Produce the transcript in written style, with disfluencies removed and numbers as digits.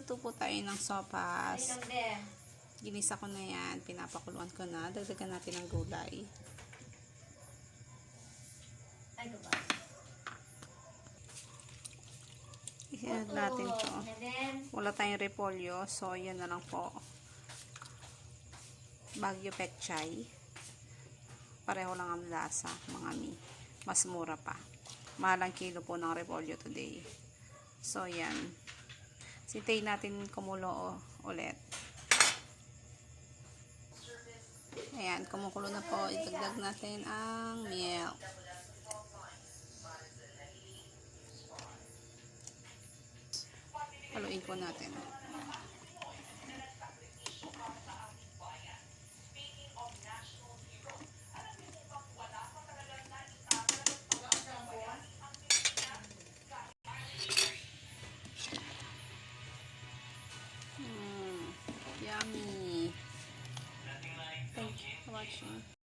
Magluluto po tayo ng sopas. Ginisa ko na yan. Pinapakuluan ko na. Dagdagan natin ng gulay. Isinad natin to. Wala tayong repolyo. So, yan na lang po. Baguio pechay. Pareho lang ang lasa, mga mi. Mas mura pa. Mahal ang kilo po ng repolyo today. So, yan. Sintay natin kumulo ulit. Ayan, kumukulo na po. Idagdag natin ang milk. Haluin po natin. Yummy. Thank you for watching.